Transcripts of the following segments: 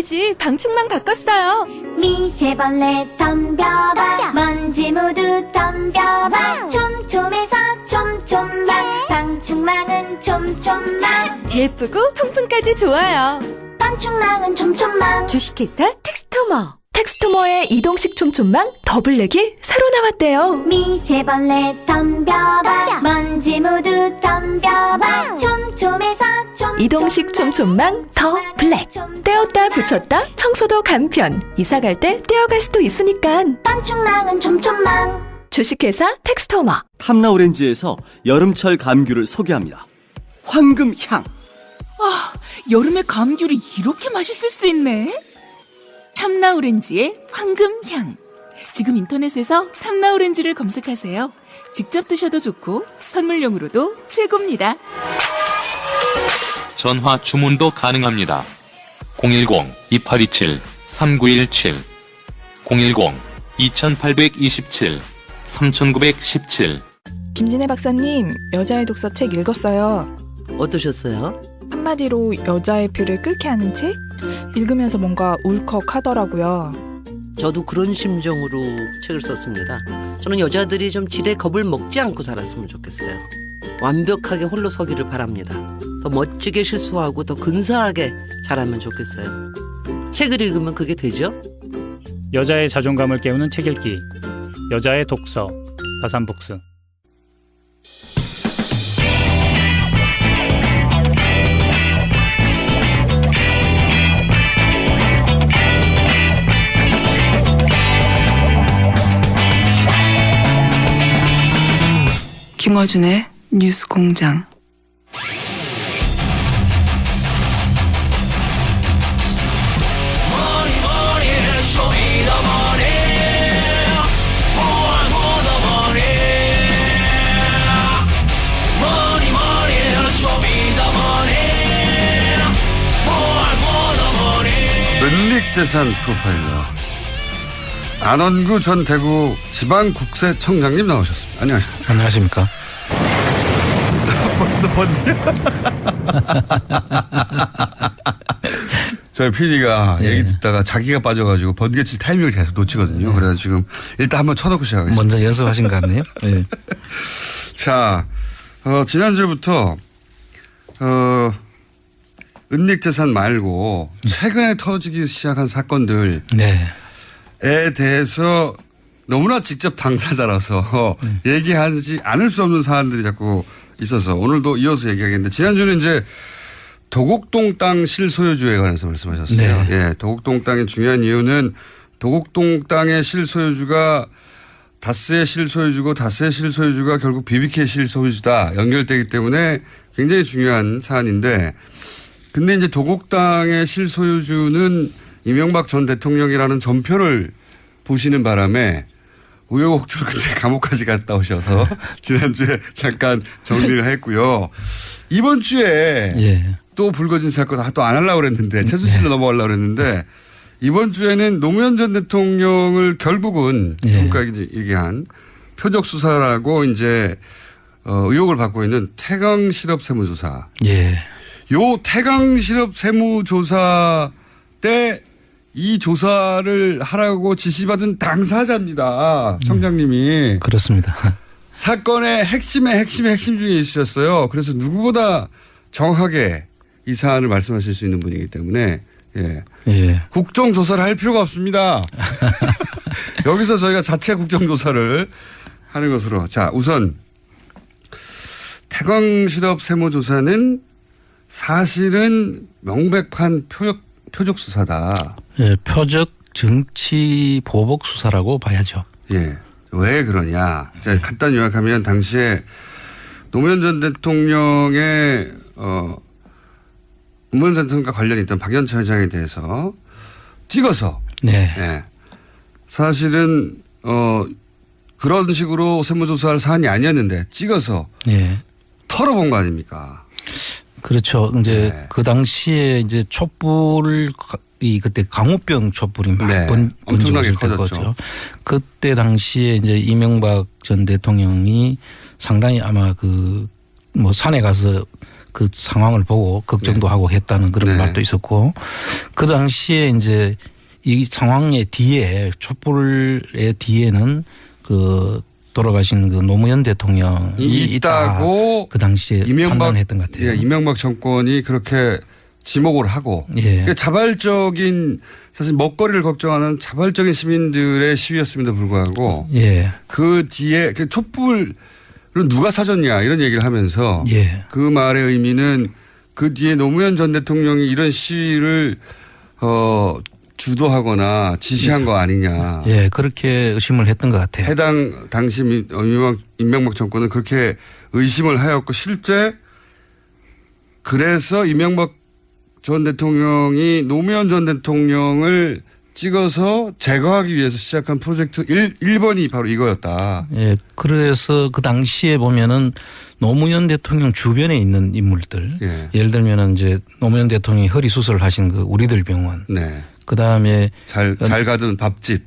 미세먼지 방충망 바꿨어요. 미세벌레 덤벼봐 먼지 모두 덤벼봐 촘촘해서 촘촘만 방충망은 촘촘만 예쁘고 통풍까지 좋아요. 방충망은 촘촘만 주식회사 텍스토머. 텍스토머의 이동식 촘촘망 더블랙이 새로 나왔대요. 미세벌레 덤벼봐 먼지 모두 덤벼봐 촘촘해서 촘촘만 이동식 촘촘망 더 블랙. 떼었다 붙였다 청소도 간편. 이사 갈 때 떼어갈 수도 있으니까. 방충망은 촘촘만 주식회사 텍스토머. 탐라오렌지에서 여름철 감귤을 소개합니다. 황금향. 여름에 감귤이 이렇게 맛있을 수 있네. 탐라오렌지의 황금향. 지금 인터넷에서 탐라오렌지를 검색하세요. 직접 드셔도 좋고 선물용으로도 최고입니다. 전화 주문도 가능합니다. 010-2827-3917 010-2827-3917 김진애 박사님, 여자의 독서 책 읽었어요. 어떠셨어요? 한마디로 여자의 피를 끓게 하는 책? 읽으면서 뭔가 울컥하더라고요. 저도 그런 심정으로 책을 썼습니다. 저는 여자들이 좀 지레 겁을 먹지 않고 살았으면 좋겠어요. 완벽하게 홀로 서기를 바랍니다. 더 멋지게 실수하고 더 근사하게 자라면 좋겠어요. 책을 읽으면 그게 되죠? 여자의 자존감을 깨우는 책 읽기. 여자의 독서. 다산북스. 김어준의 뉴스 공장. 은닉재산 프로파일러 안원구 전 대구 지방국세청장님 나오셨습니다. 안녕하십니까? 안녕하십니까? 벌써 번개. 저희 PD가 얘기 듣다가 자기가 빠져가지고 번개 칠 타이밍을 계속 놓치거든요. 그래서 지금 일단 한번 쳐놓고 시작하겠습니다. 먼저 연습하신 것 같네요. 네. 자, 지난주부터 은닉재산 말고 최근에 터지기 시작한 사건들에 대해서 너무나 직접 당사자라서 얘기하지 않을 수 없는 사안들이 자꾸 있어서 오늘도 이어서 얘기하겠는데, 지난주는 이제 도곡동 땅 실소유주에 관해서 말씀하셨어요. 네. 예, 도곡동 땅의 중요한 이유는 도곡동 땅의 실소유주가 다스의 실소유주고 다스의 실소유주가 결국 BBK 실소유주다 연결되기 때문에 굉장히 중요한 사안인데, 근데 이제 도곡 땅의 실소유주는 이명박 전 대통령이라는 전표를 보시는 바람에 우여곡절 끝에 감옥까지 갔다 오셔서 지난주에 잠깐 정리를 했고요. 이번 주에 또 불거진 사건 또 안 하려고 그랬는데 최순실로 넘어가려고 그랬는데, 이번 주에는 노무현 전 대통령을 결국은 지금까지 얘기한 표적 수사라고 이제 의혹을 받고 있는 태강 실업 세무조사. 요 태강 실업 세무조사 때 이 조사를 하라고 지시받은 당사자입니다. 청장님이. 그렇습니다. 사건의 핵심 중에 있으셨어요. 그래서 누구보다 정확하게 이 사안을 말씀하실 수 있는 분이기 때문에 국정조사를 할 필요가 없습니다. 여기서 저희가 자체 국정조사를 하는 것으로. 자, 우선 태광실업 세무조사는 사실은 명백한 표적 수사다. 표적 정치 보복 수사라고 봐야죠. 왜 그러냐. 자, 간단히 요약하면 당시에 노무현 전 대통령의 노무현 전 대통령과 관련이 있던 박연차 회장에 대해서 찍어서 사실은 그런 식으로 세무조사할 사안이 아니었는데 찍어서 털어본 거 아닙니까? 그렇죠. 이제 그 당시에 이제 촛불이 그때 강우병 촛불이 막 엄청나게 번졌을 커졌죠. 때거든요. 그때 당시에 이제 이명박 전 대통령이 상당히 아마 그 뭐 산에 가서 그 상황을 보고 걱정도 네. 하고 했다는 그런 네. 말도 있었고 그 당시에 이제 이 상황의 뒤에 촛불의 뒤에는 그 돌아가신 그 노무현 대통령이 있다고 그 당시에 판단했던 것 같아요. 예, 이명박 정권이 그렇게 지목을 하고 예. 그러니까 자발적인 사실 먹거리를 걱정하는 자발적인 시민들의 시위였음에도 불구하고 예. 그 뒤에 그 촛불을 누가 사줬냐 이런 얘기를 하면서 예. 그 말의 의미는 그 뒤에 노무현 전 대통령이 이런 시위를 주도하거나 지시한 거 아니냐. 예, 그렇게 의심을 했던 것 같아요. 해당 당시 이명박 정권은 그렇게 의심을 하였고 실제 그래서 이명박 전 대통령이 노무현 전 대통령을 찍어서 제거하기 위해서 시작한 프로젝트 1번이 바로 이거였다. 예, 그래서 그 당시에 보면은 노무현 대통령 주변에 있는 인물들, 예. 예를 들면은 이제 노무현 대통령이 허리 수술을 하신 그 우리들 병원, 네. 그 다음에 잘 가던 밥집.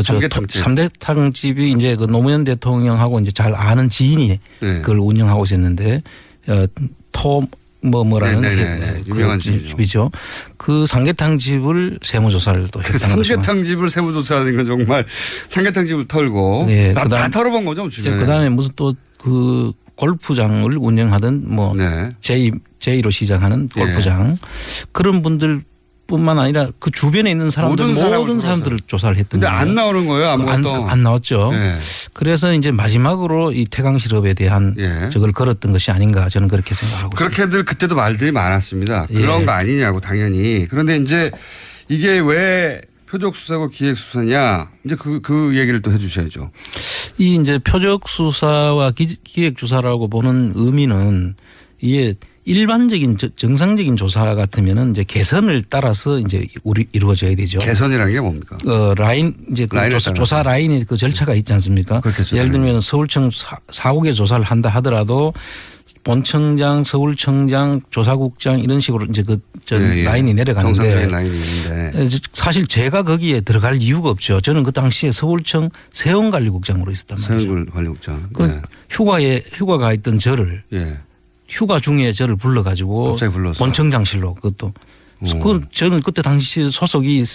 삼계탕집. 삼계탕집이 이제 그 노무현 대통령하고 이제 잘 아는 지인이 네. 그걸 운영하고 있었는데, 뭐라는 네네네. 유명한 집이죠. 그 삼계탕집을 세무조사를 또 했다는 거죠. 삼계탕집을 세무조사하는 건 정말 삼계탕집을 털고 네, 다 털어본 거죠. 주변에. 그 다음에 무슨 또 그 골프장을 운영하던 뭐 네. 제2로 시작하는 골프장 그런 분들뿐만 아니라 그 주변에 있는 사람들 모든 사람들을 조사를 했던 근데 거예요. 안 나오는 거예요. 아무것도. 안 나왔죠. 네. 그래서 이제 마지막으로 이 태강 실업에 대한 예. 저걸 걸었던 것이 아닌가 저는 그렇게 생각하고 있습니다. 그렇게들 그때도 말들이 많았습니다. 예. 그런 거 아니냐고 당연히. 그런데 이제 이게 왜 표적 수사고 기획 수사냐 이제 그 얘기를 또 해주셔야죠. 이 이제 표적 수사와 기획 조사라고 보는 의미는 이게 일반적인 정상적인 조사 같으면은 이제 개선을 따라서 이제 이루어져야 되죠. 개선이라는 게 뭡니까? 라인 이제 그 조사 라인이 그 절차가 있지 않습니까? 그렇겠죠. 예를 들면 서울청 4국에 조사를 한다 하더라도 본청장, 서울청장, 조사국장 이런 식으로 이제 라인이 내려가는데 정상적인 라인이 있는데 사실 제가 거기에 들어갈 이유가 없죠. 저는 그 당시에 서울청 세원관리국장으로 있었단 말이죠. 세원관리국장. 그 휴가가 있던 저를 휴가 중에 저를 불러가지고 갑자기 불러서 본청장실로 그것도 저는 그때 당시 소속이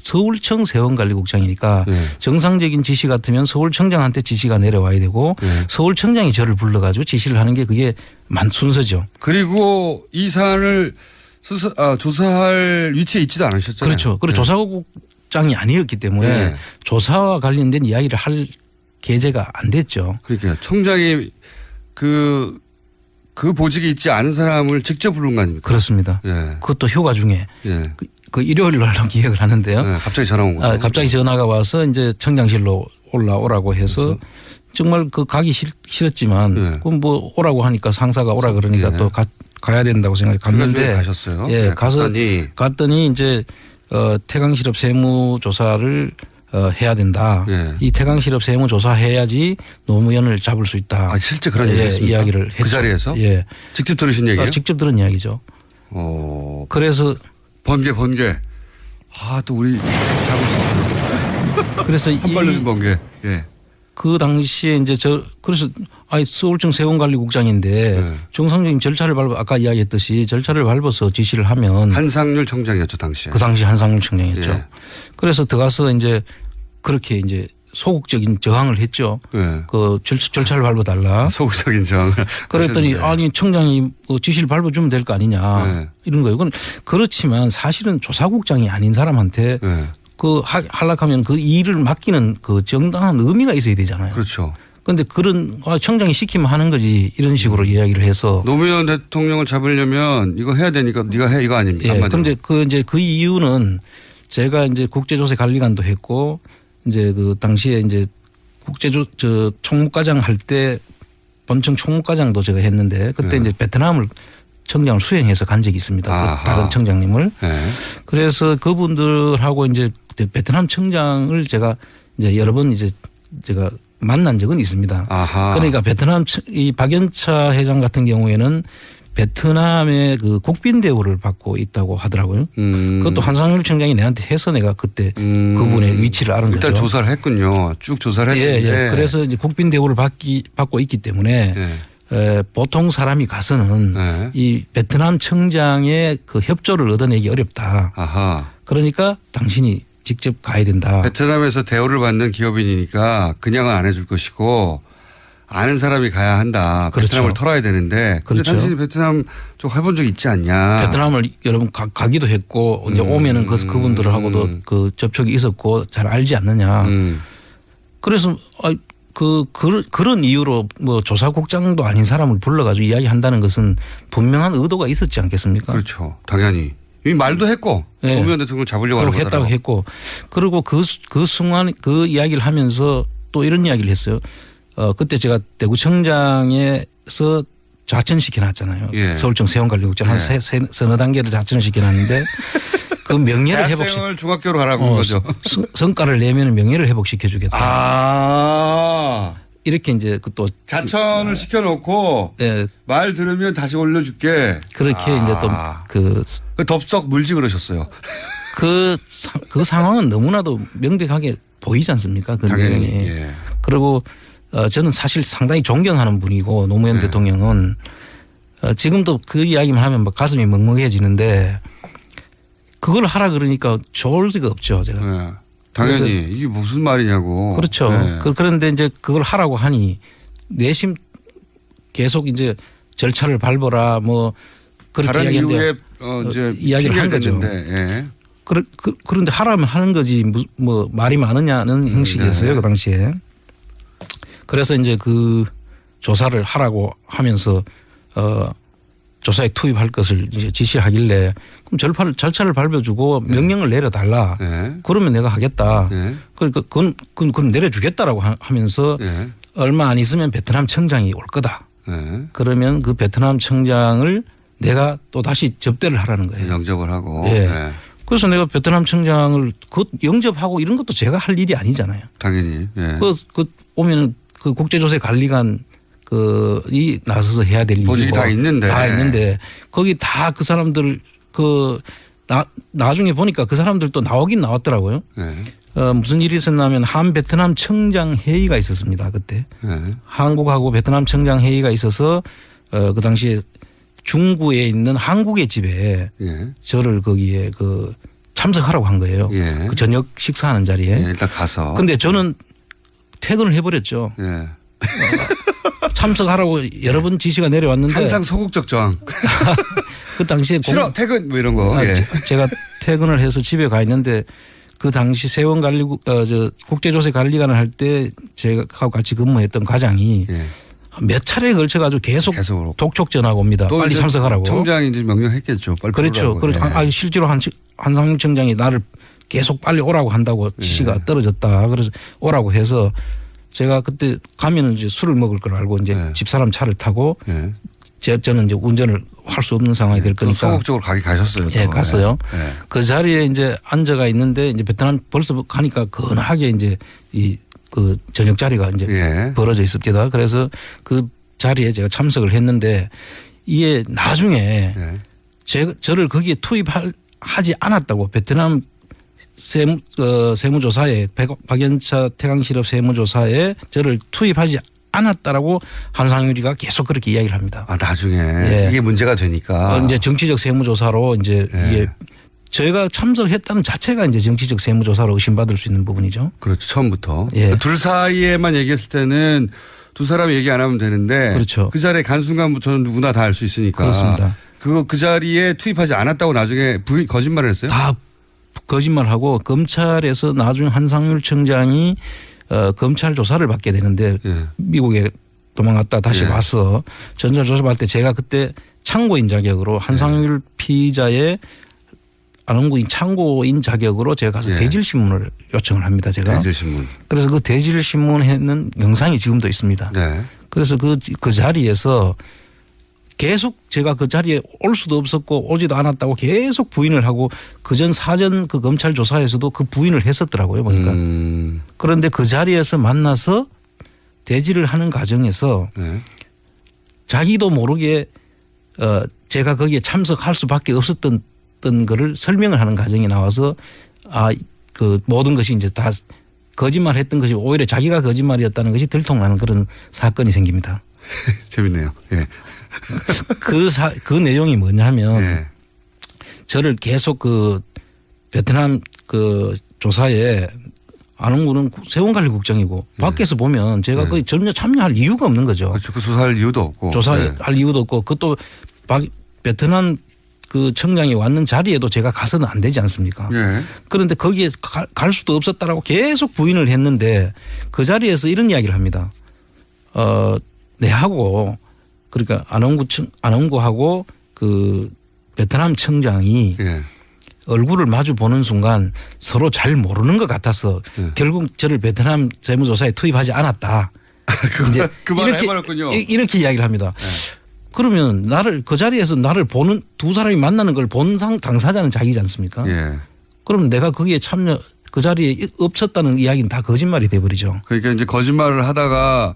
서울청 세원관리국장이니까 정상적인 지시 같으면 서울청장한테 지시가 내려와야 되고 서울청장이 저를 불러가지고 지시를 하는 게 그게 순서죠. 그리고 이 사안을 조사할 위치에 있지도 않으셨잖아요. 그렇죠. 그리고 조사국장이 아니었기 때문에 조사와 관련된 이야기를 할 계제가 안 됐죠. 그러니까 청장이 그 보직이 있지 않은 사람을 직접 부른 거 아닙니까? 그렇습니다. 그것도 휴가 중에 그 일요일 날로 기획을 하는데요. 갑자기 전화 온 거죠. 갑자기 전화가 와서 이제 청장실로 올라오라고 해서 그렇죠. 정말 그 가기 싫었지만 그럼 뭐 오라고 하니까 상사가 오라 그러니까 또 가야 된다고 생각해 갔는데 가셨어요. 갔더니 이제 태강실업 세무조사를 해야 된다. 이 태강실업 세무조사해야지 노무현을 잡을 수 있다. 실제 그런 이야기를 했죠. 그 자리에서? 직접 들으신 얘기예요? 직접 들은 이야기죠. 그래서 번개. 또 우리 잡을 수 있어요. 그래서 한 발로 준 번개. 그 당시에 이제 그래서 서울청 세원관리국장인데 정상적인 절차를 아까 이야기했듯이 절차를 밟아서 지시를 하면 한상률 청장이었죠 당시에. 그 당시 한상률 청장이었죠. 그래서 들어가서 이제 그렇게 이제 소극적인 저항을 했죠. 그 절차를 밟아달라. 소극적인 저항을. 그랬더니 아니 청장이 지시를 밟아주면 될 거 아니냐 이런 거예요. 그렇지만 사실은 조사국장이 아닌 사람한테 하락하면 그 일을 맡기는 그 정당한 의미가 있어야 되잖아요. 그렇죠. 그런데 그런 청장이 시키면 하는 거지 이런 식으로 이야기를 해서 노무현 대통령을 잡으려면 이거 해야 되니까 네가 해 이거 아닙니까? 그런데 그 이유는 제가 이제 국제조사관리관도 했고 이제 그 당시에 이제 총무과장 할 때 본청 총무과장도 제가 했는데 그때 이제 베트남을 청장을 수행해서 간 적이 있습니다. 그 다른 청장님을. 그래서 그분들하고 이제 베트남 청장을 제가 이제 여러 번 이제 제가 만난 적은 있습니다. 그러니까 베트남 이 박연차 회장 같은 경우에는 베트남의 그 국빈 대우를 받고 있다고 하더라고요. 그것도 한상률 청장이 내한테 해서 내가 그때 그분의 위치를 알은 거죠. 일단 조사를 했군요. 쭉 조사를 했는데. 그래서 이제 국빈 대우를 받고 있기 때문에 보통 사람이 가서는 네. 이 베트남 청장의 그 협조를 얻어내기 어렵다. 아하. 그러니까 당신이 직접 가야 된다. 베트남에서 대우를 받는 기업인이니까 그냥은 안 해줄 것이고 아는 사람이 가야 한다. 그렇죠. 베트남을 털어야 되는데. 그런데 그렇죠. 당신이 베트남 쪽 해본 적 있지 않냐. 베트남을 여러분 가기도 했고 이제 오면은 그분들하고도 그 접촉이 있었고 잘 알지 않느냐. 그래서 그런 이유로 뭐 조사국장도 아닌 사람을 불러가지고 이야기한다는 것은 분명한 의도가 있었지 않겠습니까? 그렇죠. 당연히. 이 말도 했고 네. 노무현 대통령 잡으려고 하는 했다고 거더라고. 했고 그리고 그 순간 그 이야기를 하면서 또 이런 이야기를 했어요. 그때 제가 대구청장에서 좌천시켜 놨잖아요. 예. 서울청 세원관리국장 한 예. 서너 단계를 좌천시켜 놨는데 그 명예를 대학생을 중학교로 가라고 한 거죠. 성과를 내면 명예를 회복시켜 주겠다. 아. 이렇게 이제 또 자천을 시켜놓고 네, 말 들으면 다시 올려줄게. 그렇게 이제 또 그 덥석 물지 그러셨어요. 그 상황은 너무나도 명백하게 보이지 않습니까? 그 당연히. 내용이. 예. 그리고 저는 사실 상당히 존경하는 분이고 노무현 대통령은 지금도 그 이야기만 하면 막 가슴이 먹먹해지는데 그걸 하라 그러니까 좋을 리가 없죠. 제가. 네. 당연히 이게 무슨 말이냐고. 그렇죠. 네. 그런데 이제 그걸 하라고 하니 내심 계속 이제 절차를 밟아라 뭐 그렇게 다른 이야기하는데 이유에 이제 이야기를 한 거죠. 예. 그런데 하라면 하는 거지 뭐 말이 많으냐는 형식이었어요. 네. 그 당시에. 그래서 이제 그 조사를 하라고 하면서 조사에 투입할 것을 이제 지시하길래 그럼 절차를 밟아주고 명령을 내려달라. 네. 그러면 내가 하겠다. 네. 그러니까 그건 내려주겠다라고 하면서 네. 얼마 안 있으면 베트남 청장이 올 거다. 네. 그러면 그 베트남 청장을 내가 또 다시 접대를 하라는 거예요. 영접을 하고. 예. 네. 그래서 내가 베트남 청장을 그 영접하고 이런 것도 제가 할 일이 아니잖아요. 당연히. 예. 그 오면은 그 국제조세 관리관 이 나서서 해야 될 일이고 보직이 다 있는데 거기 다 그 사람들 나중에 보니까 그 사람들도 나오긴 나왔더라고요. 네. 무슨 일이 있었냐면 한 베트남 청장 회의가 있었습니다. 그때 네. 한국하고 베트남 청장 회의가 있어서 그 당시에 중구에 있는 한국의 집에 예. 저를 거기에 참석하라고 한 거예요. 예. 그 저녁 식사하는 자리에. 예. 일단 가서. 근데 저는 퇴근을 해버렸죠. 예. 참석하라고 여러 번 지시가 내려왔는데 항상 소극적 저항. 그 당시에 싫어 퇴근 뭐 이런 거. 예. 제가 퇴근을 해서 집에 가 있는데 그 당시 세원관리국 국제조세관리관을 할 때 제가 같이 근무했던 과장이 예. 몇 차례에 걸쳐가지고 계속 독촉 전화가 옵니다. 또 빨리 참석하라고. 청장이 이제 명령했겠죠. 빨리 그렇죠. 부르라고. 실제로 한상윤 청장이 나를 계속 빨리 오라고 한다고 지시가 떨어졌다. 그래서 오라고 해서 제가 그때 가면은 이제 술을 먹을 걸 알고 이제 집사람 차를 타고 저는 이제 운전을 할 수 없는 상황이 될 거니까 소극적으로 가셨어요. 예, 갔어요. 예. 그 자리에 이제 앉아가 있는데 이제 베트남 벌써 가니까 건하게 이제 그 저녁 자리가 이제 벌어져 있습니다. 그래서 그 자리에 제가 참석을 했는데 이게 나중에 저를 거기에 투입하지 않았다고 베트남 세무조사에 박연차 태강실업 세무조사에 저를 투입하지 않았다라고 한상유리가 계속 그렇게 이야기를 합니다. 아 나중에 이게 문제가 되니까 이제 정치적 세무조사로 이제 이게 저희가 참석했다는 자체가 이제 정치적 세무조사로 의심받을 수 있는 부분이죠. 그렇죠. 처음부터. 예. 둘 사이에만 얘기했을 때는 두 사람이 얘기 안 하면 되는데 그렇죠. 그 자리에 간 순간부터는 누구나 다 알 수 있으니까. 그렇습니다. 그 자리에 투입하지 않았다고 나중에 거짓말을 했어요? 다 거짓말하고 검찰에서 나중에 한상률 청장이 검찰 조사를 받게 되는데 미국에 도망갔다 다시 와서 전자 조사받을 때 제가 그때 참고인 자격으로 한상률 피의자의 안원구인 참고인 자격으로 제가 가서 대질신문을 요청을 합니다. 제가. 대질신문. 그래서 그 대질신문에는 영상이 지금도 있습니다. 네. 그래서 그 자리에서 계속 제가 그 자리에 올 수도 없었고 오지도 않았다고 계속 부인을 하고 그전 사전 그 검찰 조사에서도 그 부인을 했었더라고요. 보니까. 그런데 그 자리에서 만나서 대질을 하는 과정에서 자기도 모르게 제가 거기에 참석할 수밖에 없었던 거를 설명을 하는 과정이 나와서 그 모든 것이 이제 다 거짓말 했던 것이 오히려 자기가 거짓말이었다는 것이 들통나는 그런 사건이 생깁니다. 재밌네요. 예. 그 내용이 뭐냐면 예. 저를 계속 그 베트남 그 조사에 안흥구는 세원관리국장이고 밖에서 보면 제가 거의 전혀 참여할 이유가 없는 거죠. 그렇죠. 그 조사할 이유도 없고. 조사할 이유도 없고 그것도 베트남 그 청장이 왔는 자리에도 제가 가서는 안 되지 않습니까? 예. 그런데 거기에 갈 수도 없었다라고 계속 부인을 했는데 그 자리에서 이런 이야기를 합니다. 내하고 그러니까 안흥구하고 그 베트남 청장이 예. 얼굴을 마주 보는 순간 서로 잘 모르는 것 같아서 결국 저를 베트남 세무조사에 투입하지 않았다. 이제 그 말을 해버렸군요. 이렇게 이야기를 합니다. 그러면 그 자리에서 나를 보는 두 사람이 만나는 걸 본 당사자는 자기지 않습니까? 예. 그럼 내가 거기에 그 자리에 없었다는 이야기는 다 거짓말이 돼버리죠. 그러니까 이제 거짓말을 하다가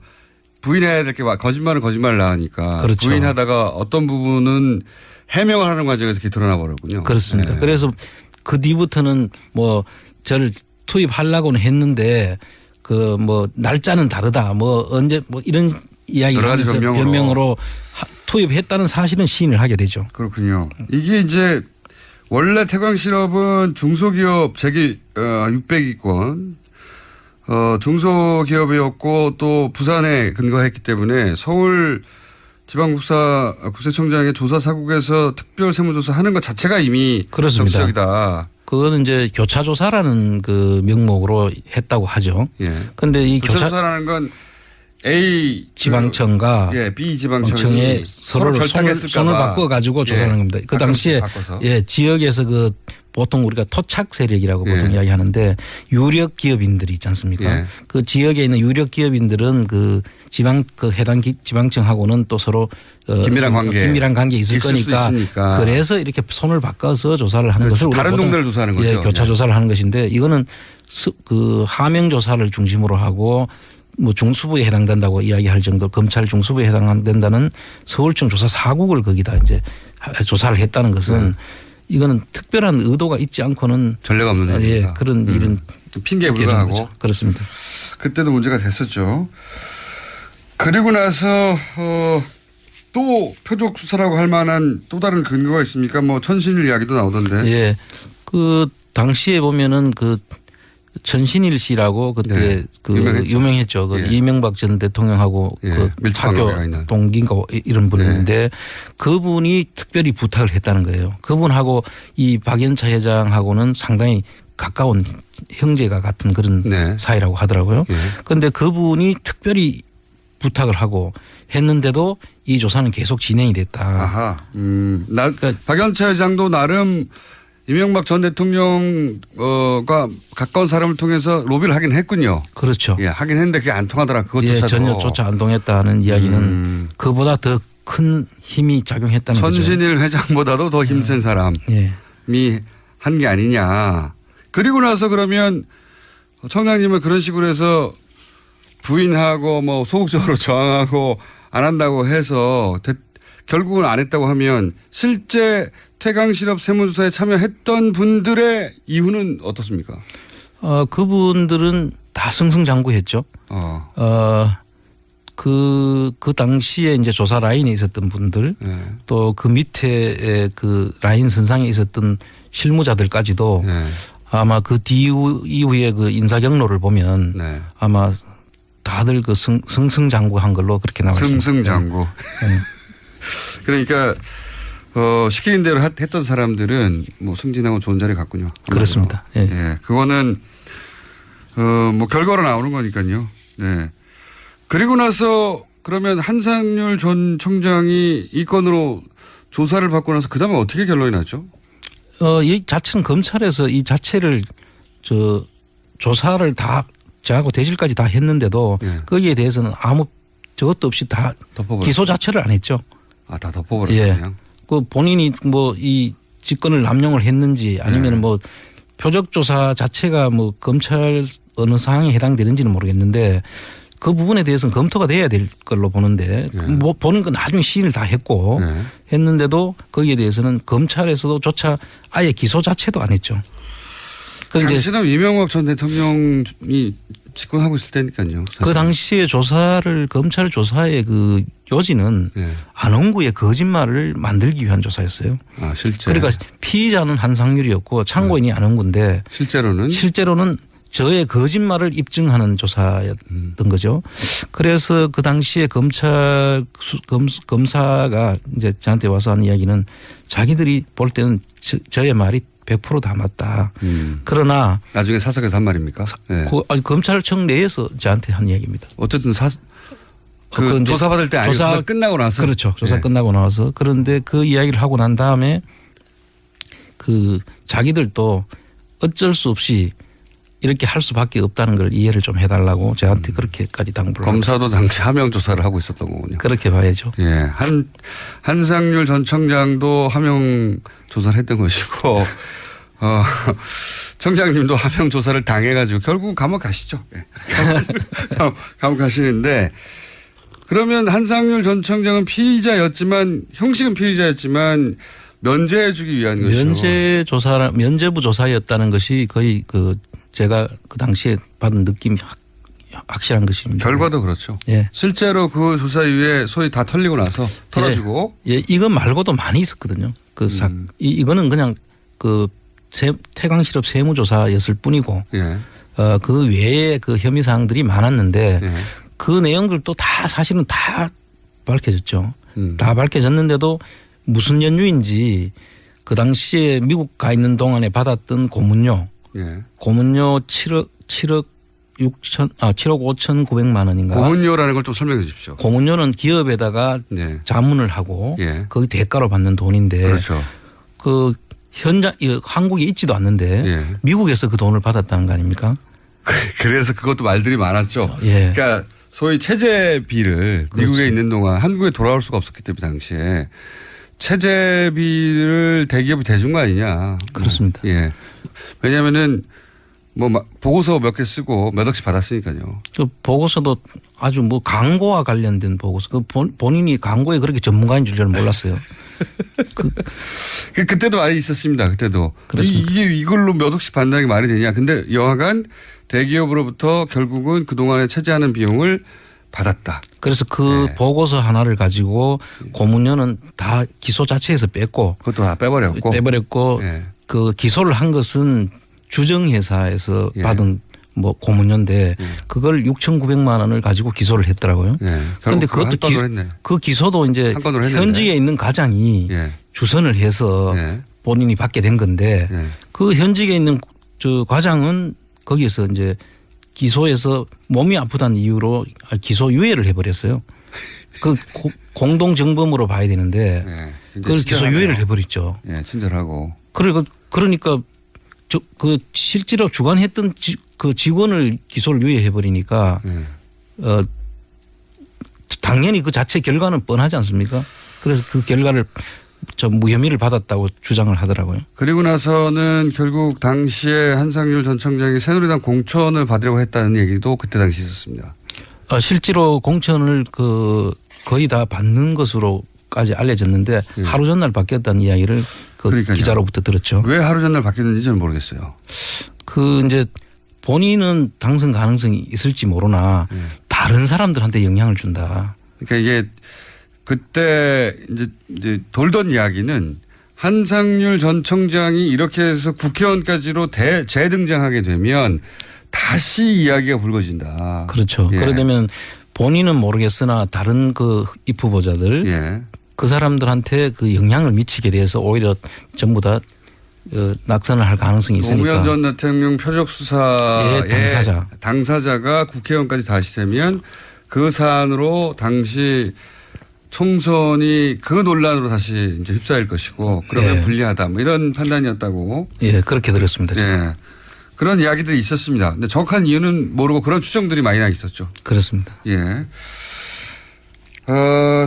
부인해야 될 게 거짓말을 나으니까. 그렇죠. 부인하다가 어떤 부분은 해명을 하는 과정에서 이렇게 드러나 버렸군요. 그렇습니다. 예. 그래서 그 뒤부터는 뭐 저를 투입하려고는 했는데 그 뭐 날짜는 다르다 뭐 언제 뭐 이런 이야기를 여러 가지 하면서 변명으로 투입했다는 사실은 시인을 하게 되죠. 그렇군요. 이게 이제 원래 태광실업은 중소기업 재기 600위권 중소기업이었고 또 부산에 근거했기 때문에 서울 지방국세청장의 조사 사국에서 특별 세무조사 하는 것 자체가 이미 그렇습니다. 적시적이다. 그거는 이제 교차조사라는 그 명목으로 했다고 하죠. 예. 그런데 이 교차조사라는 건 A 지방청과 B 지방청이 청에 서로 손을 바꿔 가지고 조사하는 겁니다. 그 당시에 지역에서 그 보통 우리가 토착 세력이라고 보통 이야기하는데 유력 기업인들이 있지 않습니까? 그 지역에 있는 유력 기업인들은 그 해당 지방청하고는 또 서로 긴밀한 관계 있을 거니까 그래서 이렇게 손을 바꿔서 조사를 하는 것을 다른 동네를 조사하는 거죠. 교차 조사를 하는 것인데 이거는 그 하명 조사를 중심으로 하고 뭐 중수부에 해당된다고 이야기할 정도 검찰 중수부에 해당된다는 서울청 조사 사국을 거기다 이제 조사를 했다는 것은 이거는 특별한 의도가 있지 않고는 전례가 없는 일이다. 그런 일은 핑계에 불과하고 그렇습니다. 그때도 문제가 됐었죠. 그리고 나서 또 표적 수사라고 할 만한 또 다른 근거가 있습니까? 뭐 천신일 이야기도 나오던데. 예, 그 당시에 보면은 그 천신일 씨라고 그때 유명했죠. 그 이명박 전 대통령하고 그 학교 동기인가 이런 분인데 그분이 특별히 부탁을 했다는 거예요. 그분하고 이 박연차 회장하고는 상당히 가까운 형제가 같은 그런 사이라고 하더라고요. 그런데 그분이 특별히 부탁을 하고 했는데도 이 조사는 계속 진행이 됐다. 아하. 그러니까 박연차 회장도 나름 이명박 전 대통령과 가까운 사람을 통해서 로비를 하긴 했군요. 그렇죠. 예, 하긴 했는데 그게 안 통하더라. 그것조차도. 전혀조차 안 통했다는 이야기는 그보다 더 큰 힘이 작용했다는 거죠. 천신일 회장보다도 더 힘센 사람이 한 게 아니냐. 그리고 나서 그러면 청장님은 그런 식으로 해서 부인하고 뭐 소극적으로 저항하고 안 한다고 해서 결국은 안 했다고 하면 실제 태광실업 세무조사에 참여했던 분들의 이유는 어떻습니까? 그분들은 다 승승장구했죠. 그 당시에 이제 조사 라인에 있었던 분들 또 그 밑에 그 라인 선상에 있었던 실무자들까지도 아마 그 이후에 그 인사 경로를 보면 아마 다들 그 승승장구한 걸로 그렇게 나와 있습니다. 승승장구. 그러니까 시키는 대로 했던 사람들은 뭐 승진하고 좋은 자리 갔군요. 그렇습니다. 예, 그거는 뭐 결과로 나오는 거니까요. 네. 그리고 나서 그러면 한상률 전 청장이 이 건으로 조사를 받고 나서 그 다음에 어떻게 결론이 났죠? 이 자체는 검찰에서 이 자체를 조사를 다 저하고 대질까지 다 했는데도 거기에 대해서는 아무 저것도 없이 다 기소 자체를 안 했죠. 다 덮어버렸어요. 그 본인이 뭐 이 직권을 남용을 했는지 아니면 뭐 표적 조사 자체가 뭐 검찰 어느 상황에 해당되는지는 모르겠는데 그 부분에 대해서는 검토가 돼야 될 걸로 보는데 뭐 보는 건 나중에 시인을 다 했고 했는데도 거기에 대해서는 검찰에서도 조차 아예 기소 자체도 안 했죠. 당시는 이명박 전 대통령이 집권하고 있을 때니까요. 사실. 그 당시에 조사를 검찰 조사의 그 요지는 예. 안홍구의 거짓말을 만들기 위한 조사였어요. 아, 실제. 그러니까 피의자는 한상률이었고 참고인이 안홍구인데 실제로는 저의 거짓말을 입증하는 조사였던 거죠. 그래서 그 당시에 검사가 이제 저한테 와서 하는 이야기는 자기들이 볼 때는 저의 말이 100% 다 맞다. 그러나 나중에 사석에서 한 말입니까? 네. 검찰청 내에서 저한테 한 이야기입니다. 어쨌든 조사 받을 때 아니고 조사 끝나고 나서. 그렇죠. 조사 끝나고 나서. 그런데 그 이야기를 하고 난 다음에 그 자기들도 어쩔 수 없이 이렇게 할 수밖에 없다는 걸 이해를 좀 해달라고 저한테 그렇게까지 당부를. 검사도 당시 하명 조사를 하고 있었던 거군요. 그렇게 봐야죠. 예, 한상률 전 청장도 하명 조사를 했던 것이고, 청장님도 하명 조사를 당해가지고 결국은 감옥 가시죠. 예. 감옥 가시는데 그러면 한상률 전 청장은 피의자였지만 형식은 피의자였지만 면제해주기 위한 것이죠. 면제부 조사였다는 것이 거의 제가 그 당시에 받은 느낌이 확실한 것입니다. 결과도 그렇죠. 예. 실제로 그 조사 이후에 소위 다 털리고 나서 털어지고. 예, 이거 말고도 많이 있었거든요. 이거는 그냥 태광실업 세무조사였을 뿐이고, 예. 그 외에 그 혐의 사항들이 많았는데 예. 그 내용들도 다 사실은 다 밝혀졌죠. 다 밝혀졌는데도 무슨 연유인지 그 당시에 미국 가 있는 동안에 받았던 고문료. 예. 고문료 7억 5,900만 원인가. 고문료라는 걸 좀 설명해 주십시오. 고문료는 기업에다가 네. 자문을 하고 예. 거기 대가로 받는 돈인데 그렇죠. 그 한국에 있지도 않는데 예. 미국에서 그 돈을 받았다는 거 아닙니까? 그래서 그것도 말들이 많았죠. 예. 그러니까 소위 체재비를 그렇죠. 미국에 있는 동안 한국에 돌아올 수가 없었기 때문에 당시에 체재비를 대기업이 대준 거 아니냐. 그렇습니다. 예. 왜냐하면은 보고서 몇 개 쓰고 몇 억씩 받았으니까요. 그 보고서도 아주 광고와 관련된 보고서. 본인이 광고에 그렇게 전문가인 줄은 몰랐어요. 그때도 말이 있었습니다. 그때도. 이걸로 몇 억씩 받는다는 게 말이 되냐. 근데 여하간 대기업으로부터 결국은 그동안에 체재하는 비용을 받았다. 그래서 그 보고서 하나를 가지고 고문료는 다 기소 자체에서 뺐고. 그것도 다 빼버렸고. 그 기소를 한 것은 주정회사에서 받은 고문료인데 그걸 6,900만 원을 가지고 기소를 했더라고요. 그런데 그것도 그 기소도 이제 현직에 있는 가장이 주선을 해서 본인이 받게 된 건데 그 현직에 있는 저 과장은 거기에서 이제 기소해서 몸이 아프다는 이유로 기소 유예를 해버렸어요. 그 공동 정범으로 봐야 되는데 그걸 기소 유예를 해버렸죠. 예, 친절하고. 그러니까 그 실제로 주관했던 그 직원을 기소를 유예해 버리니까 당연히 그 자체 결과는 뻔하지 않습니까? 그래서 그 결과를 무혐의를 받았다고 주장을 하더라고요. 그리고 나서는 결국 당시에 한상률 전 청장이 새누리당 공천을 받으려고 했다는 얘기도 그때 당시 있었습니다. 실제로 공천을 거의 다 받는 것으로까지 알려졌는데 하루 전날 바뀌었다는 이야기를 기자로부터 들었죠. 왜 하루 전날 바뀌었는지 저는 모르겠어요. 이제 본인은 당선 가능성이 있을지 모르나 다른 사람들한테 영향을 준다. 그러니까 이게 그때 이제 돌던 이야기는 한상률 전 청장이 이렇게 해서 국회의원까지로 재등장하게 되면 다시 이야기가 불거진다. 그렇죠. 예. 그러려면 본인은 모르겠으나 다른 그 입후보자들 그 사람들한테 그 영향을 미치게 돼서 오히려 전부 다 낙선을 할 가능성이 있으니까. 노무현 전 대통령 표적 수사의 당사자가 국회의원까지 다시 되면 그 사안으로 당시 총선이 그 논란으로 다시 이제 휩싸일 것이고 그러면 불리하다 이런 판단이었다고. 예, 그렇게 들었습니다. 예. 그런 이야기들이 있었습니다. 근데 정확한 이유는 모르고 그런 추정들이 많이 나 있었죠. 그렇습니다. 예.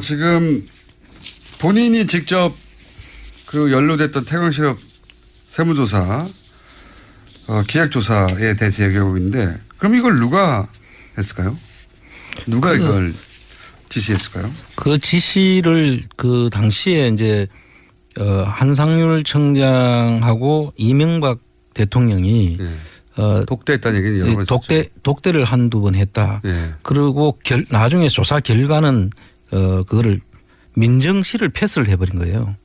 지금 본인이 직접 연루됐던 태광실업 세무조사, 기획조사에 대해서 얘기하고 있는데 그럼 이걸 누가 했을까요? 누가 이걸 지시했을까요? 그 지시를 그 당시에 이제 한상률 청장하고 이명박 대통령이 독대했다는 얘기는 여러 번 독대를 한두 번 했다. 예. 그리고 나중에 조사 결과는 그거를 민정실을 패스를 해버린 거예요.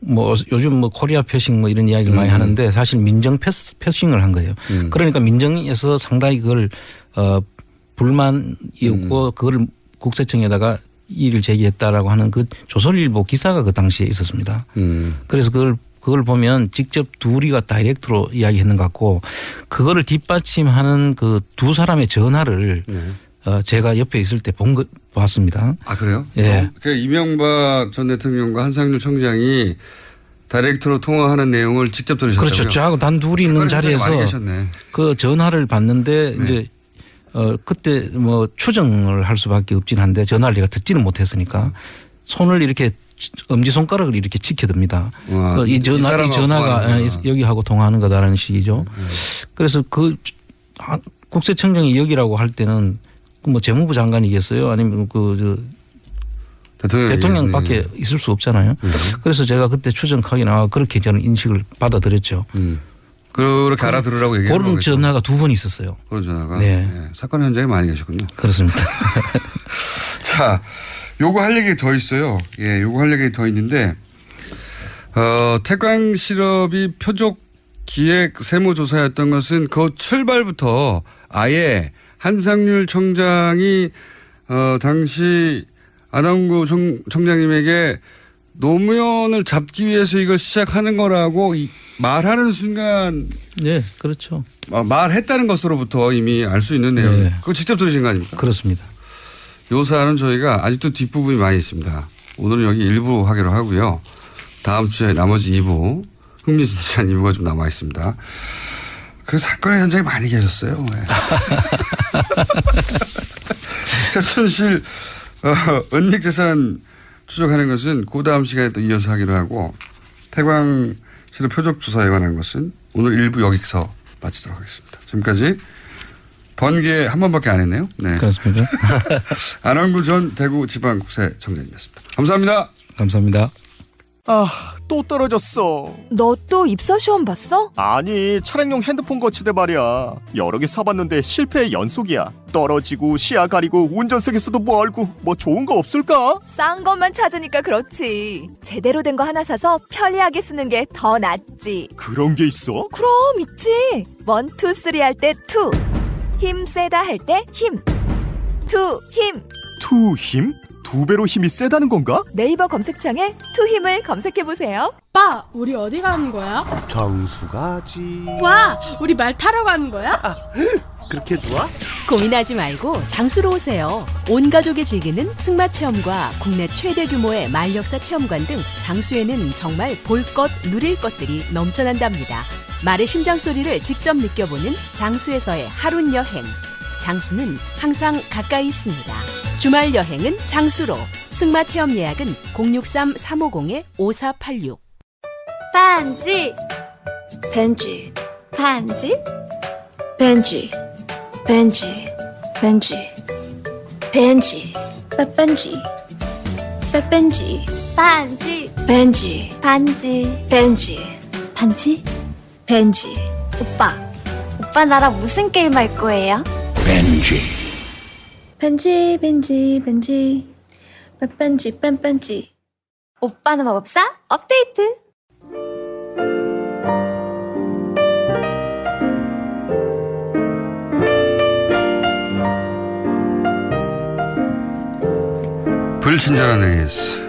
뭐 요즘 뭐 코리아 패싱 뭐 이런 이야기를 많이 하는데 사실 민정 패싱을 한 거예요. 그러니까 민정에서 상당히 그걸 불만이었고 그걸 국세청에다가 이의를 제기했다라고 하는 그 조선일보 기사가 그 당시에 있었습니다. 그래서 그걸 보면 직접 둘이가 다이렉트로 이야기했는 것 같고 그거를 뒷받침하는 그 두 사람의 전화를 제가 옆에 있을 때 봤습니다. 아, 그래요? 예. 그러니까 이명박 전 대통령과 한상률 청장이 다이렉트로 통화하는 내용을 직접 들으셨다고요? 그렇죠. 저하고 단 둘이 있는 자리에서 그 전화를 받는데 이제 그때 뭐 추정을 할 수밖에 없긴 한데 전화를 제가 듣지는 못했으니까 손을 이렇게 엄지손가락을 이렇게 지켜듭니다. 이 전화가 여기하고 통화하는 거다라는 식이죠. 그래서 그 국세청장이 여기라고 할 때는 뭐 재무부 장관이겠어요? 아니면 대통령밖에 있을 수 없잖아요. 그래서 제가 그때 추정하게 나와 그렇게 저는 인식을 받아들였죠. 그렇게 알아들으라고 얘기하는 그런 전화가 두 번 있었어요. 그런 전화가? 네. 네. 사건 현장에 많이 계셨군요. 그렇습니다. 자, 요거 할 얘기 더 있어요. 예, 요거 할 얘기 더 있는데, 태광 실업이 표적 기획 세무조사였던 것은 그 출발부터 아예 한상률 청장이 당시 안원구 청장님에게 노무현을 잡기 위해서 이걸 시작하는 거라고 말하는 순간. 네, 그렇죠. 말했다는 것으로부터 이미 알 수 있는 내용. 네. 그거 직접 들으신 거 아닙니까? 그렇습니다. 요 사안은 저희가 아직도 뒷부분이 많이 있습니다. 오늘은 여기 1부 하기로 하고요. 다음 주에 나머지 2부, 흥미진진한 2부가 좀 남아 있습니다. 그 사건의 현장에 많이 계셨어요. 네. 최순실 은닉재산 추적하는 것은 그 다음 시간에 또 이어서 하기로 하고 태광실의 표적조사에 관한 것은 오늘 1부 여기서 마치도록 하겠습니다. 지금까지 번개 한 번밖에 안 했네요. 네. 그렇습니다. 안원구 전 대구지방국세청장님이었습니다. 감사합니다. 감사합니다. 아, 또 떨어졌어. 너 또 입사 시험 봤어? 아니, 차량용 핸드폰 거치대 말이야. 여러 개 사봤는데 실패의 연속이야. 떨어지고 시야 가리고 운전석에서도 뭐 알고 뭐 좋은 거 없을까? 싼 것만 찾으니까 그렇지. 제대로 된 거 하나 사서 편리하게 쓰는 게 더 낫지. 그런 게 있어? 그럼 있지. 1, 2, 3 할 때 2. 힘 세다 할 때 힘. 2 힘. 투 힘? 2배로 힘이 세다는 건가? 네이버 검색창에 투 힘을 검색해보세요. 오빠, 우리 어디 가는 거야? 정수 가지. 와, 우리 말 타러 가는 거야? 그렇게 좋아? 고민하지 말고 장수로 오세요. 온 가족이 즐기는 승마 체험과 국내 최대 규모의 말역사 체험관 등 장수에는 정말 볼 것, 누릴 것들이 넘쳐난답니다. 말의 심장 소리를 직접 느껴보는 장수에서의 하룬 여행. 장수는 항상 가까이 있습니다. 주말 여행은 장수로. 승마 체험 예약은 063-350-5486. 반지 벤지 반지 벤지 벤지 벤지 벤지 빼뺀지 빼뺀지 반지 벤지 반지 벤지 반지 벤지 오빠 나랑 무슨 게임 할 거예요? 벤지. 벤지 벤지 벤지 빼뺀지 뺀뺀지 오빠는 마법사 업데이트. 불친절한 AS.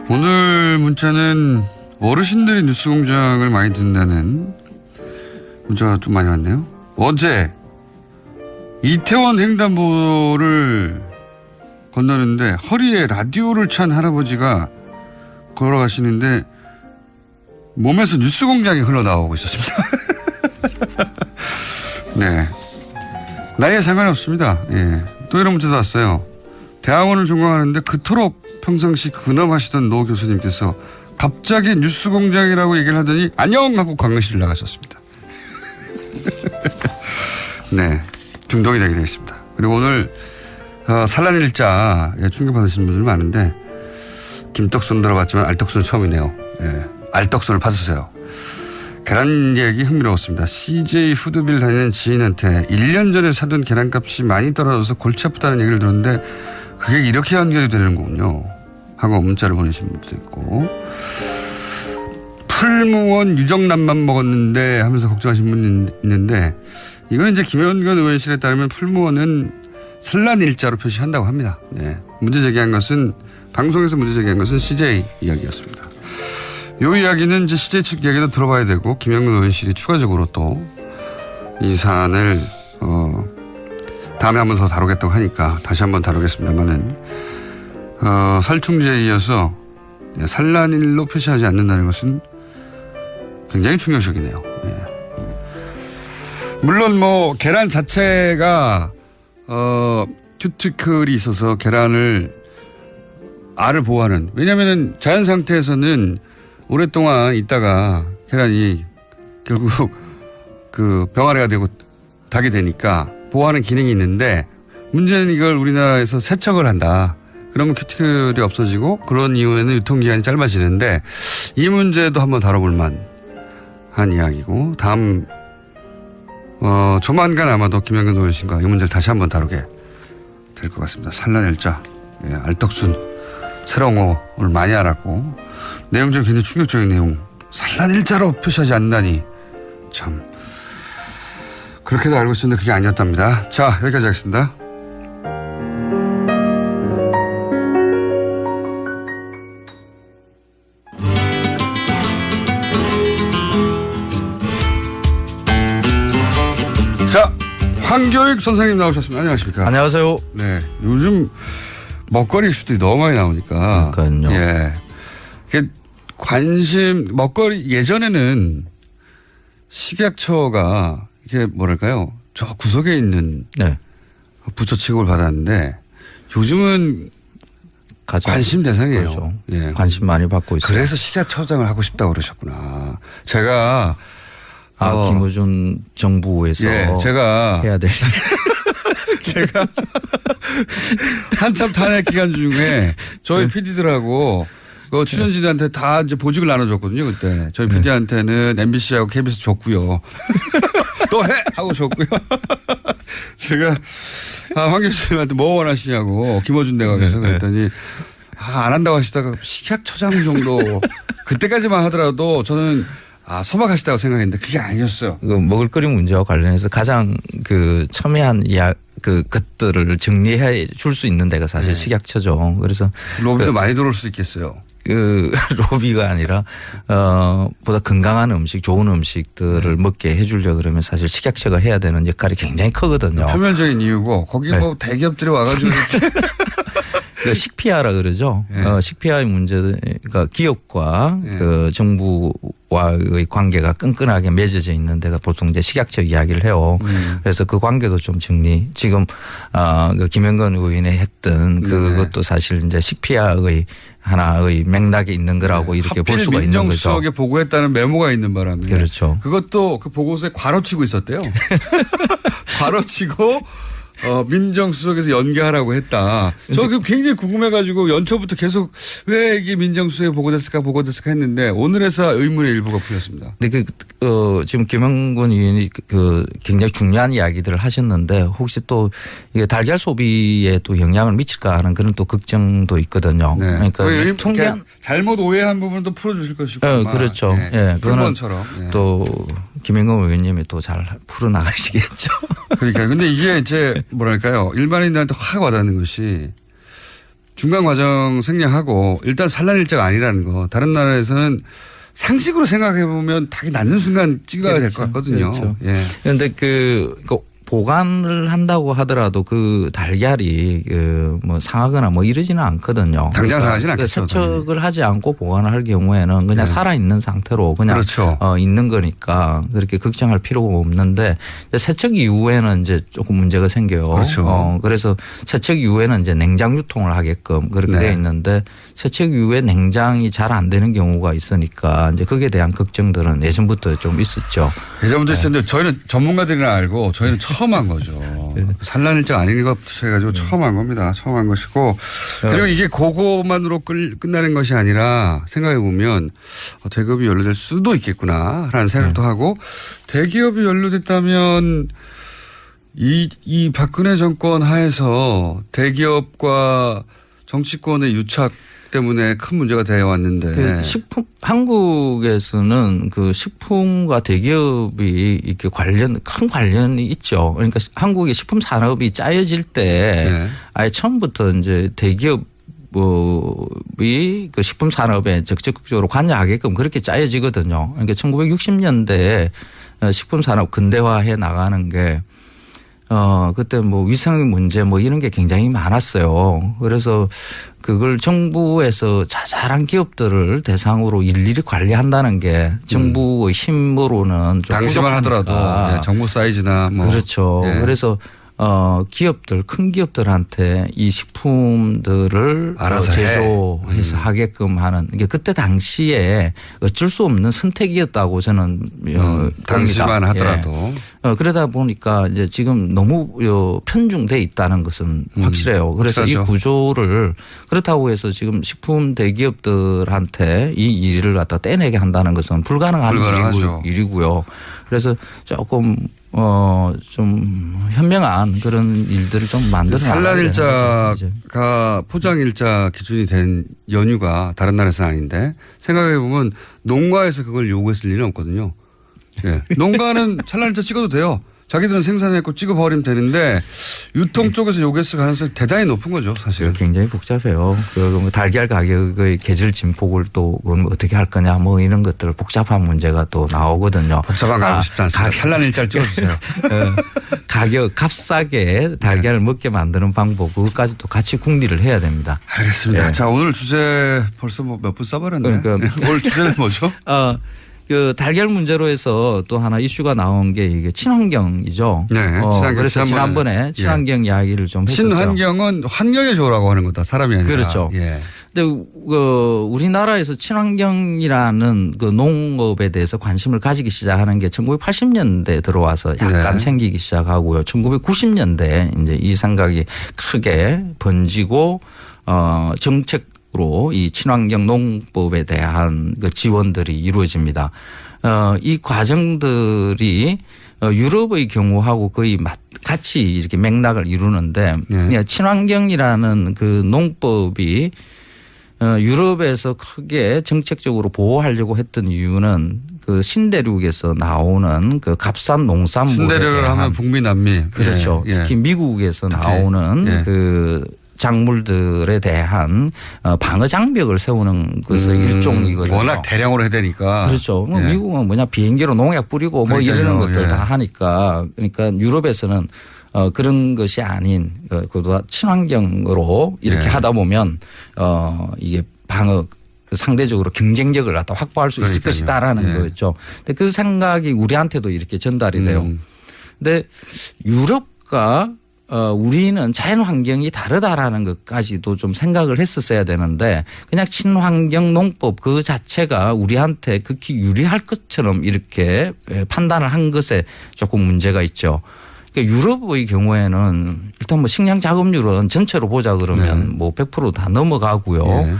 오늘 문자는 어르신들이 뉴스공장을 많이 듣는다는 문자가 좀 많이 왔네요. 어제 이태원 횡단보도를 건너는데 허리에 라디오를 찬 할아버지가 걸어가시는데 몸에서 뉴스공장이 흘러나오고 있었습니다. 네, 나이에 상관이 없습니다. 예. 또 이런 문자도 왔어요. 대학원을 전공하는데 그토록 평상시 근엄하시던 노 교수님께서 갑자기 뉴스공장이라고 얘기를 하더니 안녕 하고 강의실을 나가셨습니다. 네, 중독이 되게 되겠습니다. 그리고 오늘 산란일자 충격받으시는 분들 많은데 김떡순 들어봤지만 알떡순은 처음이네요. 예, 알떡순을 받으세요. 계란 얘기 흥미로웠습니다. CJ 푸드빌 다니는 지인한테 1년 전에 사둔 계란값이 많이 떨어져서 골치 아프다는 얘기를 들었는데 그게 이렇게 연결이 되는 거군요. 하고 문자를 보내신 분도 있고, 풀무원 유정란만 먹었는데 하면서 걱정하신 분이 있는데, 이건 이제 김현건 의원실에 따르면 풀무원은 산란일자로 표시한다고 합니다. 네. 방송에서 문제 제기한 것은 CJ 이야기였습니다. 이 이야기는 이제 CJ 측 이야기도 들어봐야 되고, 김현건 의원실이 추가적으로 또 이 사안을 다음에 한번 더 다루겠다고 하니까 다시 한번 다루겠습니다만은, 살충제에 이어서 산란일로 표시하지 않는다는 것은 굉장히 충격적이네요. 예. 물론 뭐 계란 자체가 큐티클이 있어서 계란을 알을 보호하는, 왜냐하면 자연 상태에서는 오랫동안 있다가 계란이 결국 그 병아리가 되고 닭이 되니까 보호하는 기능이 있는데, 문제는 이걸 우리나라에서 세척을 한다. 그러면 큐티클이 없어지고 그런 이후에는 유통기한이 짧아지는데, 이 문제도 한번 다뤄볼 만한 이야기고, 다음 조만간 아마도 김현근 의원실과 이 문제를 다시 한번 다루게 될 것 같습니다. 산란일자, 예, 알떡순 새로운 거 오늘 많이 알았고, 내용적으로 굉장히 충격적인 내용. 산란일자로 표시하지 않는다니 참, 그렇게도 알고 있었는데 그게 아니었답니다. 자, 여기까지 하겠습니다. 자, 황교익 선생님 나오셨습니다. 안녕하십니까? 안녕하세요. 네, 요즘 먹거리 이슈들이 너무 많이 나오니까. 그러니까요. 예, 먹거리, 예전에는 식약처가 이게 뭐랄까요, 저 구석에 있는 네. 부처 취급을 받았는데, 요즘은 관심 대상이에요. 그렇죠. 예, 관심 많이 받고 있어요. 그래서 식약처장을 하고 싶다고 그러셨구나. 제가 김우준 정부에서 제가 해야 될 제가 한참 탄핵 기간 중에 저희 PD들하고 그 출연진한테 다 이제 보직을 나눠줬거든요. 그때 저희 PD한테는 MBC하고 KBS 줬고요. 또 해 하고 줬고요. 제가 황 교수님한테 뭐 원하시냐고, 김어준 내각에서 그랬더니 안 한다고 하시다가 식약처장 정도 그때까지만 하더라도 저는 소박하시다고 생각했는데 그게 아니었어요. 그 먹을거리 문제와 관련해서 가장 그 첨예한 것들을 정리해 줄 수 있는 데가 사실 식약처죠. 그래서 로비도 많이 들어올 수 있겠어요. 로비가 아니라 보다 건강한 음식, 좋은 음식들을 먹게 해주려 그러면 사실 식약처가 해야 되는 역할이 굉장히 크거든요. 표면적인 이유고, 거기 뭐 대기업들이 와가지고 그 식피아라 그러죠. 식피아의 문제가 기업과 그 정부와의 관계가 끈끈하게 맺어져 있는 데가 보통 이제 식약처 이야기를 해요. 그래서 그 관계도 좀 정리. 지금 그 김현건 의원이 했던 그것도 사실 이제 식피아의 하나의 맥락에 있는 거라고 이렇게 볼 수가 있는 거죠. 민정수석에 보고했다는 메모가 있는 바람에. 그렇죠. 그것도 그 보고서에 괄호치고 있었대요. 괄호치고 민정수석에서 연계하라고 했다. 저 굉장히 궁금해가지고 연초부터 계속 왜 이게 민정수석에 보고됐을까 했는데 오늘에서 의문의 일부가 풀렸습니다. 근데 지금 김영건 의원이 굉장히 중요한 이야기들을 하셨는데, 혹시 또 이게 달걀 소비에 또 영향을 미칠까 하는 그런 또 걱정도 있거든요. 네. 그러니까 통계한 잘못 오해한 부분도 풀어주실 것이고. 그렇죠. 네. 그거는 네. 또 김영건 의원님이 또 잘 풀어나가시겠죠. 그러니까 근데 이게 이제 뭐랄까요, 일반인들한테 확 와닿는 것이 중간 과정 생략하고 일단 산란일자가 아니라는 거. 다른 나라에서는 상식으로 생각해 보면 닭이 낳는 순간 찍어야 될 것 같거든요. 그렇죠. 예. 그런데 보관을 한다고 하더라도 그 달걀이 뭐 상하거나 뭐 이러지는 않거든요. 당장 상하지는 않겠죠. 세척을 하지 않고 보관을 할 경우에는 그냥 살아있는 상태로 그냥 그렇죠. 있는 거니까 그렇게 걱정할 필요가 없는데, 세척 이후에는 이제 조금 문제가 생겨요. 그렇죠. 그래서 세척 이후에는 이제 냉장 유통을 하게끔 그렇게 되어 있는데, 세척 이후에 냉장이 잘 안 되는 경우가 있으니까 이제 거기에 대한 걱정들은 예전부터 좀 있었죠. 예전부터 있었는데 저희는 전문가들이나 알고 저희는 처음 한 거죠. 산란일자 아닌 것부터 해가지고 처음 한 겁니다. 처음 한 것이고 그리고 이게 그거만으로 끝나는 것이 아니라 생각해 보면 대기업이 연루될 수도 있겠구나라는 생각도 하고 대기업이 연루됐다면 이 박근혜 정권 하에서 대기업과 정치권의 유착 때문에 큰 문제가 되어 왔는데. 그 식품, 한국에서는 그 식품과 대기업이 이렇게 큰 관련이 있죠. 그러니까 한국의 식품 산업이 짜여질 때 아예 처음부터 이제 대기업이 그 식품 산업에 적극적으로 관여하게끔 그렇게 짜여지거든요. 그러니까 1960년대에 식품 산업 근대화해 나가는 게 그때 뭐 위생 문제 뭐 이런 게 굉장히 많았어요. 그래서 그걸 정부에서 자잘한 기업들을 대상으로 일일이 관리한다는 게 정부의 힘으로는 좀 당시만 하더라도 정부 사이즈나 뭐. 그렇죠. 그래서 기업들, 큰 기업들한테 이 식품들을 알아서 제조해서 하게끔 하는 이게 그때 당시에 어쩔 수 없는 선택이었다고 저는 당시만 하더라도. 그러다 보니까 이제 지금 너무 편중돼 있다는 것은 확실해요. 그래서 그렇죠. 이 구조를 그렇다고 해서 지금 식품 대기업들한테 이 일을 갖다 떼내게 한다는 것은 불가능한 일이고요. 그래서 조금 좀 현명한 그런 일들을 좀 만들어 산란일자가 포장일자 기준이 된 연유가 다른 나라에서는 아닌데 생각해 보면 농가에서 그걸 요구했을 일은 없거든요. 농가는 산란일자 찍어도 돼요. 자기들은 생산했고 찍어버리면 되는데 유통 쪽에서 요구했을 가능성이 대단히 높은 거죠, 사실은. 굉장히 복잡해요. 그 달걀 가격의 계절 진폭을 또 어떻게 할 거냐 뭐 이런 것들 복잡한 문제가 또 나오거든요. 복잡한 거 알고 싶지 않습니다. 산란일자를 찍어주세요. 가격 값싸게 달걀을 먹게 만드는 방법 그것까지도 같이 궁리를 해야 됩니다. 알겠습니다. 자, 오늘 주제 벌써 뭐 몇 분 써버렸네. 그러니까 오늘 주제는 뭐죠? 그 달걀 문제로 해서 또 하나 이슈가 나온 게 이게 친환경이죠. 네. 친환경. 그래서 지난번에 친환경 이야기를 좀 했었어요. 친환경은 환경에 좋으라고 하는 거다. 사람이 아니라. 그렇죠. 근데 우리나라에서 친환경이라는 그 농업에 대해서 관심을 가지기 시작하는 게 1980년대 들어와서 약간 생기기 시작하고요. 1990년대에 이제 이 생각이 크게 번지고 정책 으로 이 친환경 농법에 대한 그 지원들이 이루어집니다. 이 과정들이 유럽의 경우하고 거의 같이 이렇게 맥락을 이루는데 친환경이라는 그 농법이 유럽에서 크게 정책적으로 보호하려고 했던 이유는 그 신대륙에서 나오는 그 값싼 농산물에 신대륙을 대한 하면 북미 남미 그렇죠. 특히 미국에서 나오는 그 작물들에 대한 방어 장벽을 세우는 것의 일종이거든요. 워낙 대량으로 해야 되니까. 그렇죠. 미국은 뭐냐 비행기로 농약 뿌리고 뭐 이러는 것들 다 하니까 그러니까 유럽에서는 그런 것이 아닌 그보다 친환경으로 이렇게 하다 보면 이게 방어 상대적으로 경쟁력을 갖다 확보할 수 있을 것이다라는 거였죠. 근데 그 생각이 우리한테도 이렇게 전달이 돼요. 근데 유럽과 우리는 자연 환경이 다르다라는 것까지도 좀 생각을 했었어야 되는데 그냥 친환경 농법 그 자체가 우리한테 극히 유리할 것처럼 이렇게 판단을 한 것에 조금 문제가 있죠. 그러니까 유럽의 경우에는 일단 뭐 식량 작업률은 전체로 보자 그러면 뭐 100% 다 넘어가고요.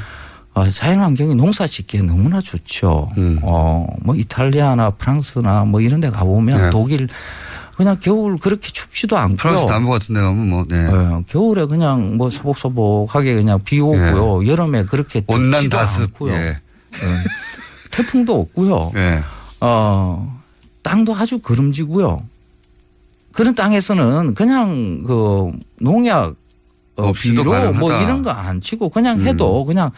자연 환경이 농사 짓기에 너무나 좋죠. 뭐 이탈리아나 프랑스나 뭐 이런 데 가보면 독일 그냥 겨울 그렇게 춥지도 않고요. 프랑스 남부 같은 데 가면 뭐. 겨울에 그냥 뭐 소복소복하게 그냥 비 오고요. 여름에 그렇게 온난 덥지도 다습. 않고요. 태풍도 없고요. 땅도 아주 거름지고요. 그런 땅에서는 그냥 그 농약 비료 뭐 이런 거 안 치고 그냥 해도 그냥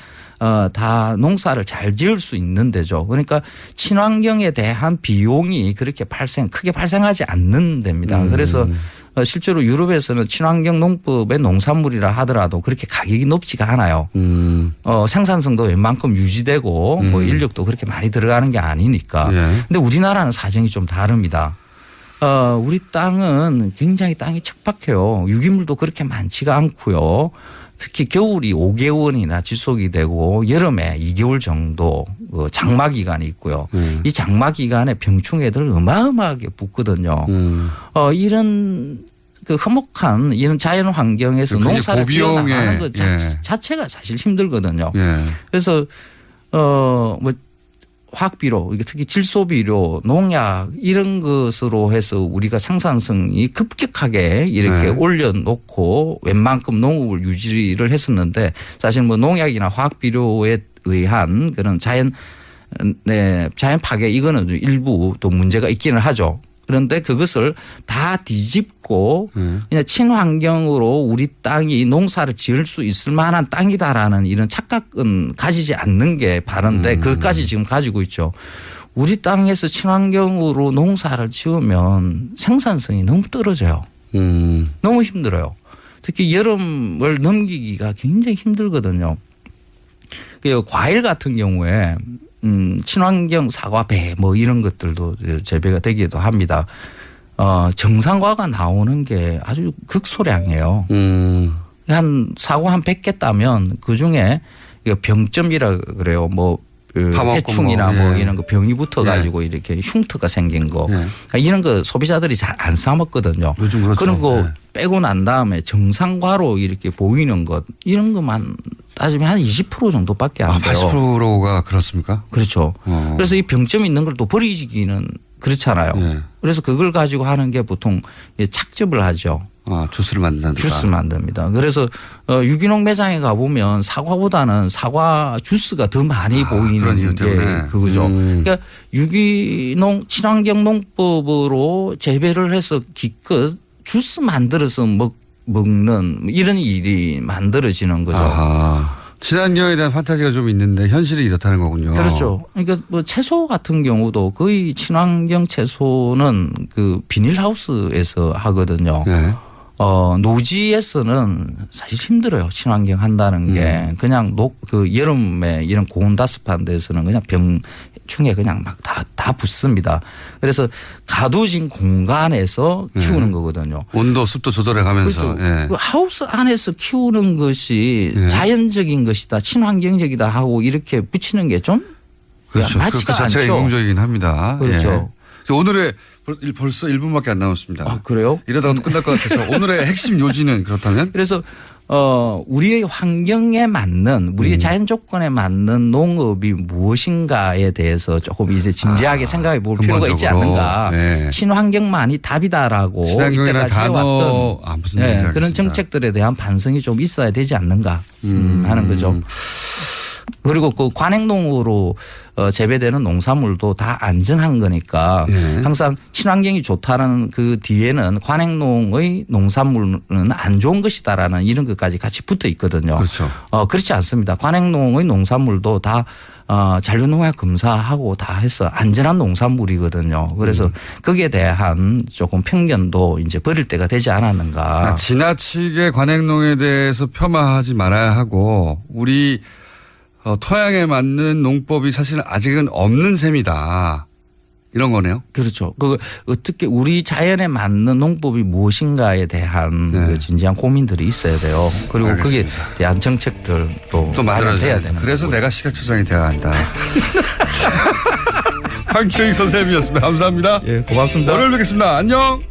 다 농사를 잘 지을 수 있는 데죠. 그러니까 친환경에 대한 비용이 그렇게 크게 발생하지 않는 데입니다. 그래서 실제로 유럽에서는 친환경 농법의 농산물이라 하더라도 그렇게 가격이 높지가 않아요. 생산성도 웬만큼 유지되고 뭐 인력도 그렇게 많이 들어가는 게 아니니까. 근데 우리나라는 사정이 좀 다릅니다. 우리 땅은 굉장히 땅이 척박해요. 유기물도 그렇게 많지가 않고요. 특히 겨울이 5개월이나 지속이 되고 여름에 2개월 정도 장마 기간이 있고요. 이 장마 기간에 병충해들 어마어마하게 붙거든요. 이런 그 화목한 이런 자연 환경에서 그게 농사를 고비용의, 지어나가는 것 예. 자체가 사실 힘들거든요. 예. 그래서 뭐 화학비료, 특히 질소비료, 농약 이런 것으로 해서 우리가 생산성이 급격하게 이렇게 네. 올려놓고 웬만큼 농업을 유지를 했었는데 사실 뭐 농약이나 화학비료에 의한 그런 자연 파괴 이거는 일부 또 문제가 있기는 하죠. 그런데 그것을 다 뒤집고 그냥 친환경으로 우리 땅이 농사를 지을 수 있을 만한 땅이다라는 이런 착각은 가지지 않는 게 바른데 그것까지 지금 가지고 있죠. 우리 땅에서 친환경으로 농사를 지으면 생산성이 너무 떨어져요. 너무 힘들어요. 특히 여름을 넘기기가 굉장히 힘들거든요. 그 과일 같은 경우에 친환경 사과, 배 뭐 이런 것들도 재배가 되기도 합니다. 정상과가 나오는 게 아주 극소량이에요. 한 사과 한 100개 따면 그중에 병점이라 그래요. 뭐 해충이나 뭐 이런 거 병이 붙어 가지고 이렇게 흉터가 생긴 거 이런 거 소비자들이 잘 안 사 먹거든요. 요즘 그렇죠. 그런 거 빼고 난 다음에 정상과로 이렇게 보이는 것 이런 것만 따지면 한 20% 정도밖에 안 돼요. 80%가 그렇습니까? 그렇죠. 그래서 이 병점이 있는 걸 또 버리기는 그렇잖아요. 그래서 그걸 가지고 하는 게 보통 착즙을 하죠. 주스를 만든다. 주스 만듭니다. 그래서 유기농 매장에 가보면 사과보다는 사과 주스가 더 많이 보이는 게 그거죠. 그러니까 유기농 친환경 농법으로 재배를 해서 기껏 주스 만들어서 먹는 이런 일이 만들어지는 거죠. 친환경에 대한 판타지가 좀 있는데 현실이 이렇다는 거군요. 그렇죠. 그러니까 뭐 채소 같은 경우도 거의 친환경 채소는 그 비닐하우스에서 하거든요. 노지에서는 사실 힘들어요. 친환경 한다는 게 그냥 그 여름에 이런 고온다습한 데서는 그냥 병충해 그냥 막 다 붙습니다. 그래서 가둬진 공간에서 키우는 거거든요. 온도 습도 조절해 가면서. 그렇죠. 그 하우스 안에서 키우는 것이 자연적인 것이다, 친환경적이다 하고 이렇게 붙이는 게 좀 그렇죠. 맞지가 그 자체가 않죠. 이공적이긴 합니다. 그렇죠. 오늘의 벌써 1분밖에 안 남았습니다. 그래요? 이러다가 또 끝날 것 같아서 오늘의 핵심 요지는 그렇다면? 그래서 우리의 환경에 맞는 우리의 자연 조건에 맞는 농업이 무엇인가에 대해서 조금 이제 진지하게 생각해 볼 필요가 있지 않는가. 친환경만이 답이다라고 친환경이라는 이때까지 단어 무슨 그런 정책들에 대한 반성이 좀 있어야 되지 않는가 하는 거죠. 그리고 그 관행농으로 재배되는 농산물도 다 안전한 거니까 항상 친환경이 좋다는 그 뒤에는 관행농의 농산물은 안 좋은 것이다라는 이런 것까지 같이 붙어 있거든요. 그렇죠. 그렇지 않습니다. 관행농의 농산물도 다 잔류농약 검사하고 다 해서 안전한 농산물이거든요. 그래서 거기에 대한 조금 편견도 이제 버릴 때가 되지 않았는가. 지나치게 관행농에 대해서 폄하하지 말아야 하고 우리 토양에 맞는 농법이 사실은 아직은 없는 셈이다. 이런 거네요. 그렇죠. 어떻게 우리 자연에 맞는 농법이 무엇인가에 대한 그 진지한 고민들이 있어야 돼요. 그리고 알겠습니다. 거기에 대한 정책들도 또 만들어야 되는. 그래서 내가 시각처장이 돼야 한다. 황교익 선생님이었습니다. 감사합니다. 고맙습니다. 월요일 뵙겠습니다. 안녕.